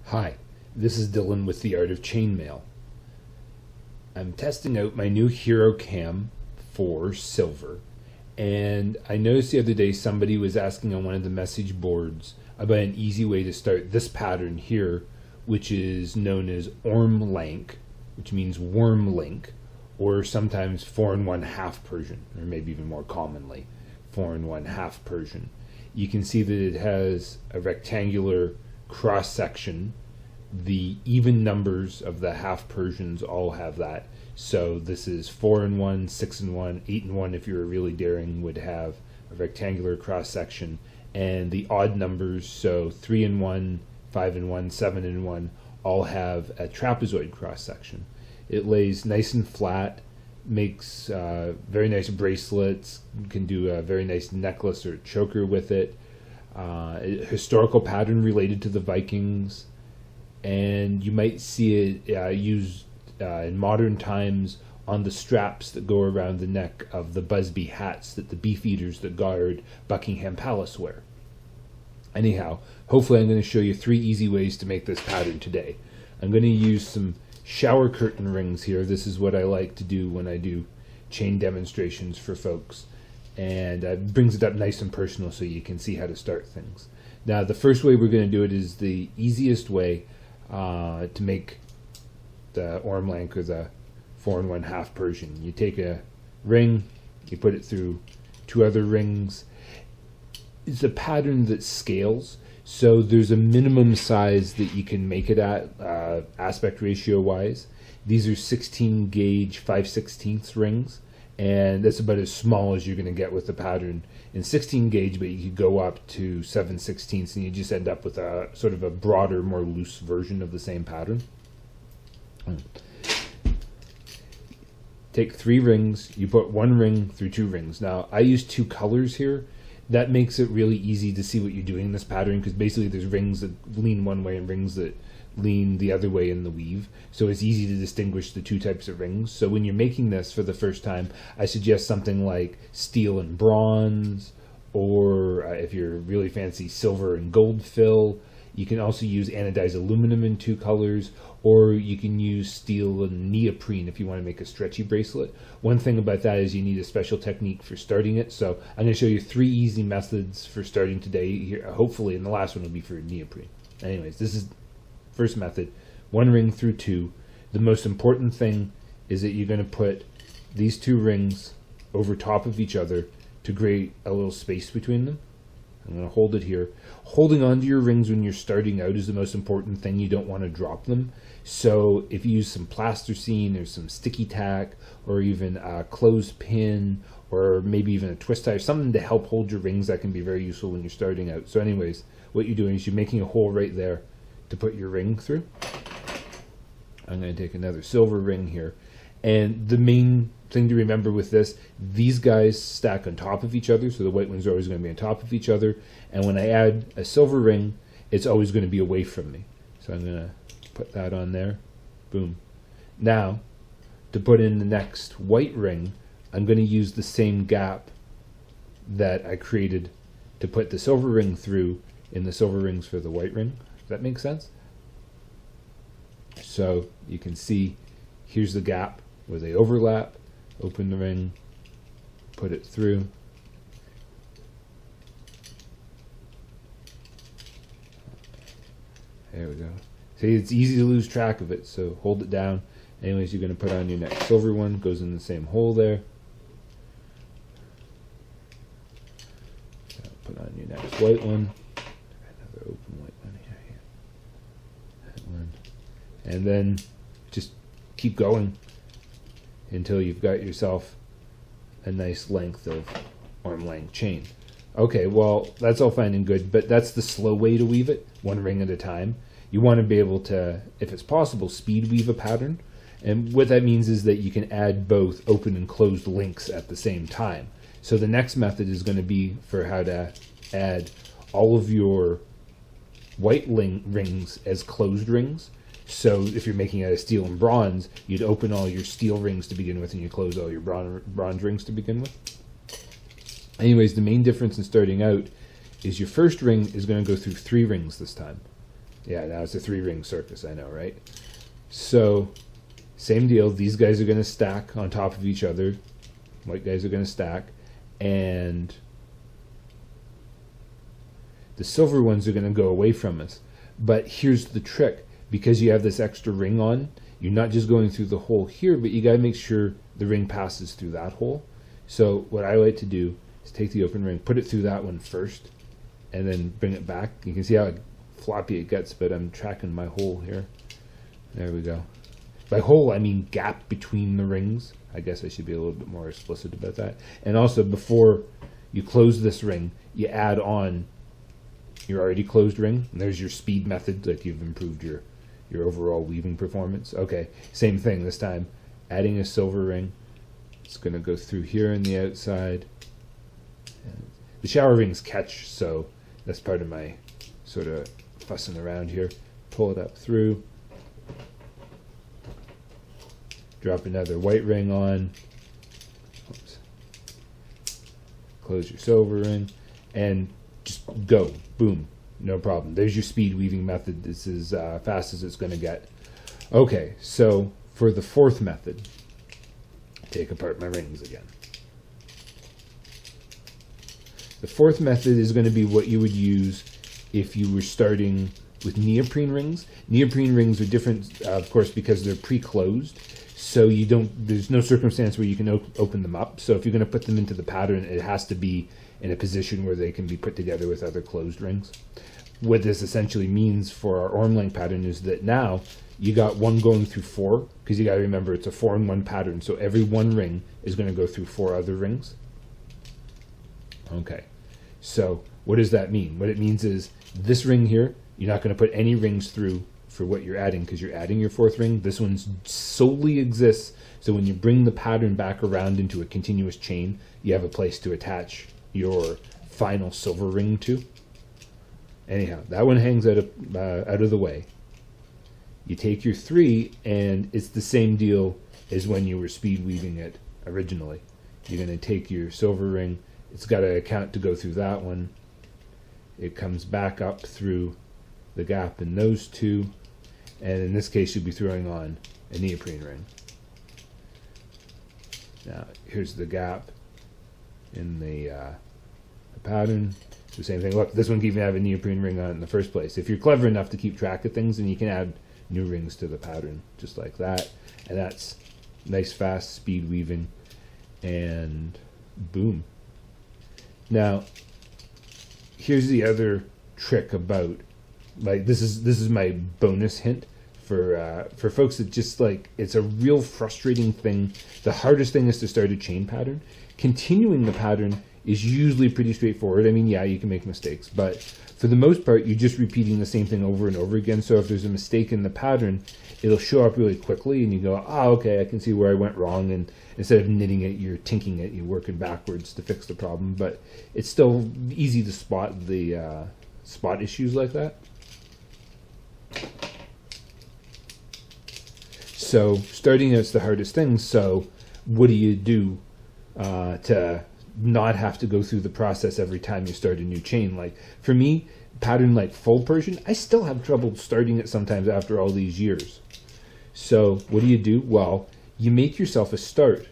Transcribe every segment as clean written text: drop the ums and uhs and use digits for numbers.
Hi, this is Dylan with The Art of Chainmail. I'm testing out my new Hero Cam for silver, and I noticed the other day somebody was asking on one of the message boards about an easy way to start this pattern here, which is known as Ormlänk, which means worm link, or sometimes 4-in-1 Half-Persian, or maybe even more commonly 4-in-1 Half-Persian. You can see that it has a rectangular cross section. The even numbers of the Half-Persians all have that. So this is 4-in-1, 6-in-1, 8-in-1 if you were really daring would have a rectangular cross section, and the odd numbers, so 3-in-1, 5-in-1, 7-in-1, all have a trapezoid cross section. It lays nice and flat, makes very nice bracelets, can do a very nice necklace or choker with it. Historical pattern related to the Vikings, and you might see it used in modern times on the straps that go around the neck of the Busby hats that the beefeaters that guard Buckingham Palace wear. Anyhow, hopefully I'm going to show you 3 easy ways to make this pattern today. I'm going to use some shower curtain rings here. This is what I like to do when I do chain demonstrations for folks, and it brings it up nice and personal so you can see how to start things. Now the first way we're going to do it is the easiest way to make the Ormlänk or the 4-in-1 Half-Persian. You take a ring, you put it through 2 other rings. It's a pattern that scales, so there's a minimum size that you can make it at aspect ratio wise. These are 16 gauge 5/16 rings, and that's about as small as you're going to get with the pattern in 16 gauge, but you could go up to 7/16, and you just end up with a sort of a broader, more loose version of the same pattern. Take 3 rings, you put 1 ring through 2 rings. Now I use 2 colors here. That makes it really easy to see what you're doing in this pattern, because basically there's rings that lean one way and rings that lean the other way in the weave, so it's easy to distinguish the 2 types of rings. So when you're making this for the first time, I suggest something like steel and bronze, or if you're really fancy, silver and gold fill. You can also use anodized aluminum in 2 colors, or you can use steel and neoprene if you want to make a stretchy bracelet. One thing about that is you need a special technique for starting it, so I'm going to show you 3 easy methods for starting today here, hopefully, and the last one will be for neoprene. Anyways, this is first method, 1 ring through 2. The most important thing is that you're going to put these 2 rings over top of each other to create a little space between them. I'm going to hold it here. Holding onto your rings when you're starting out is the most important thing. You don't want to drop them. So if you use some plasticine or some sticky tack, or even a clothespin, or maybe even a twist tie, or something to help hold your rings, that can be very useful when you're starting out. So anyways, what you're doing is you're making a hole right there to put your ring through. I'm going to take another silver ring here. And the main thing to remember with this, these guys stack on top of each other, so the white ones are always going to be on top of each other. And when I add a silver ring, it's always going to be away from me. So I'm going to put that on there. Boom. Now, to put in the next white ring, I'm going to use the same gap that I created to put the silver ring through in the silver rings for the white ring. Does that make sense? So you can see here's the gap where they overlap. Open the ring, put it through. There we go. See, it's easy to lose track of it, so hold it down. Anyways, you're going to put on your next silver one, goes in the same hole there. Put on your next white one. Another open white one here. That one. And then just keep going until you've got yourself a nice length of Ormlänk chain. Okay, well, that's all fine and good, but that's the slow way to weave it, 1 ring at a time. You want to be able to, if it's possible, speed weave a pattern. And what that means is that you can add both open and closed links at the same time. So the next method is going to be for how to add all of your white rings as closed rings. So if you're making out of steel and bronze, you'd open all your steel rings to begin with, and you close all your bronze rings to begin with. Anyways, the main difference in starting out is your first ring is going to go through 3 rings this time. Yeah, now it's a 3-ring circus, I know, right? So, same deal. These guys are going to stack on top of each other. White guys are going to stack. And the silver ones are going to go away from us. But here's the trick. Because you have this extra ring on, you're not just going through the hole here, but you got to make sure the ring passes through that hole. So what I like to do is take the open ring, put it through that one first, and then bring it back. You can see how floppy it gets, but I'm tracking my hole here. There we go. By hole, I mean gap between the rings. I guess I should be a little bit more explicit about that. And also, before you close this ring, you add on your already closed ring. And there's your speed method, like you've improved your overall weaving performance. Okay, same thing this time. Adding a silver ring. It's going to go through here on the outside. And the shower rings catch, so that's part of my sort of fussing around here. Pull it up through. Drop another white ring on. Oops. Close your silver ring. And just go. Boom. No problem. There's your speed weaving method. This is fast as it's going to get. Okay, so for the fourth method, take apart my rings again. The fourth method is going to be what you would use if you were starting with neoprene rings. Neoprene rings are different, of course, because they're pre-closed. So you don't. There's no circumstance where you can open them up. So if you're going to put them into the pattern, it has to be in a position where they can be put together with other closed rings. What this essentially means for our Ormlänk pattern is that now you got one going through 4, because you got to remember it's a 4-in-1 pattern. So every one ring is going to go through 4 other rings. Okay. So what does that mean? What it means is this ring here, you're not going to put any rings through for what you're adding, because you're adding your 4th ring. This one solely exists so when you bring the pattern back around into a continuous chain, you have a place to attach your final silver ring to. Anyhow, that one hangs out of the way. You take your 3, and it's the same deal as when you were speed weaving it originally. You're going to take your silver ring. It's got an account to go through that one. It comes back up through the gap in those 2, and in this case you'll be throwing on a neoprene ring. Now here's the gap in the pattern. The same thing. Look, this one can even have a neoprene ring on it in the first place. If you're clever enough to keep track of things, then you can add new rings to the pattern just like that, and that's nice fast speed weaving, and boom. Now here's the other trick about, like, this is my bonus hint for folks that just, like, it's a real frustrating thing. The hardest thing is to start a chain pattern. Continuing the pattern is usually pretty straightforward. I mean, yeah, you can make mistakes, but for the most part, you're just repeating the same thing over and over again. So if there's a mistake in the pattern, it'll show up really quickly, and you go, oh, okay, I can see where I went wrong. And instead of knitting it, you're tinking it, you're working backwards to fix the problem. But it's still easy to spot the spot issues like that. So starting out's the hardest thing. So what do you do to not have to go through the process every time you start a new chain? Like for me, pattern like full Persian, I still have trouble starting it sometimes after all these years. So what do? Well, you make yourself a start.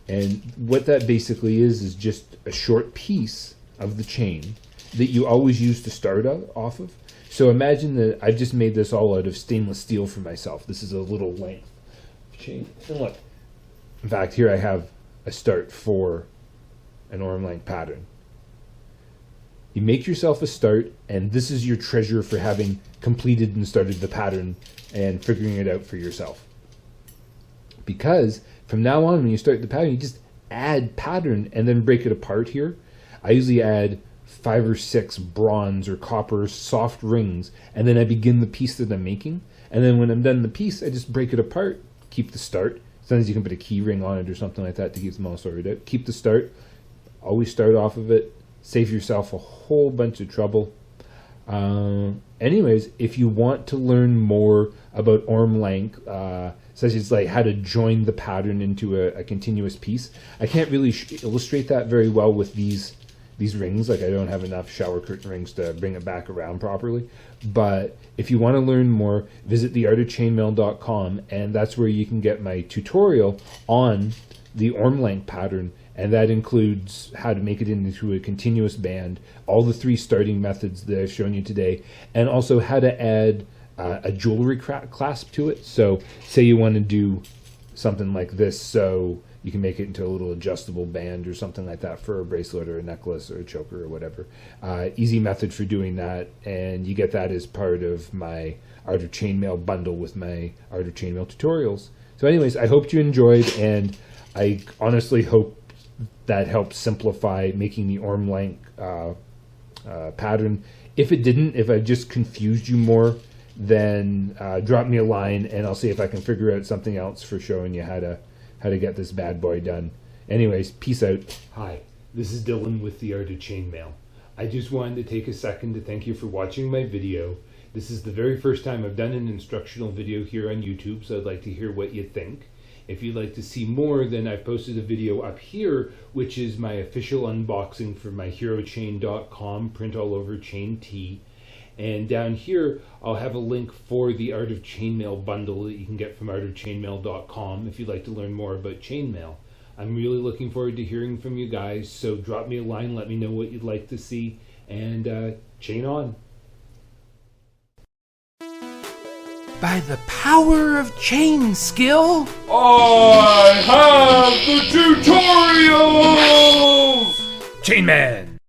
And what that basically is just a short piece of the chain that you always use to start off of. So imagine that I've just made this all out of stainless steel for myself. This is a little length chain. And look, in fact, here I have a start for an Ormlänk pattern. You make yourself a start, and this is your treasure for having completed and started the pattern and figuring it out for yourself. Because from now on, when you start the pattern, you just add pattern and then break it apart here. I usually add 5 or 6 bronze or copper soft rings, and then I begin the piece that I'm making. And then when I'm done the piece, I just break it apart, keep the start. Sometimes you can put a key ring on it or something like that to keep them all sorted out. Keep the start. Always start off of it. Save yourself a whole bunch of trouble. Anyways, if you want to learn more about Ormlänk, such as like how to join the pattern into a continuous piece, I can't really illustrate that very well with these these rings. Like, I don't have enough shower curtain rings to bring it back around properly. But if you want to learn more, visit theartofchainmail.com, and that's where you can get my tutorial on the Ormlänk pattern, and that includes how to make it into a continuous band, all the 3 starting methods that I've shown you today, and also how to add a jewelry clasp to it. So say you want to do something like this, so you can make it into a little adjustable band or something like that for a bracelet or a necklace or a choker or whatever. Easy method for doing that, and you get that as part of my Art of Chainmail bundle with my Art of Chainmail tutorials. So anyways, I hope you enjoyed, and I honestly hope that helps simplify making the Ormlänk pattern. If it didn't, if I just confused you more, then drop me a line and I'll see if I can figure out something else for showing you how to get this bad boy done. Anyways, peace out. Hi, this is Dylan with the Art of Chainmail. I just wanted to take a second to thank you for watching my video. This is the very first time I've done an instructional video here on YouTube, so I'd like to hear what you think. If you'd like to see more, then I've posted a video up here, which is my official unboxing for my HeroChain.com print all over chain tee. And down here, I'll have a link for the Art of Chainmail bundle that you can get from artofchainmail.com if you'd like to learn more about chainmail. I'm really looking forward to hearing from you guys, so drop me a line, let me know what you'd like to see, and chain on. By the power of chain skill, I have the tutorials! Chainman!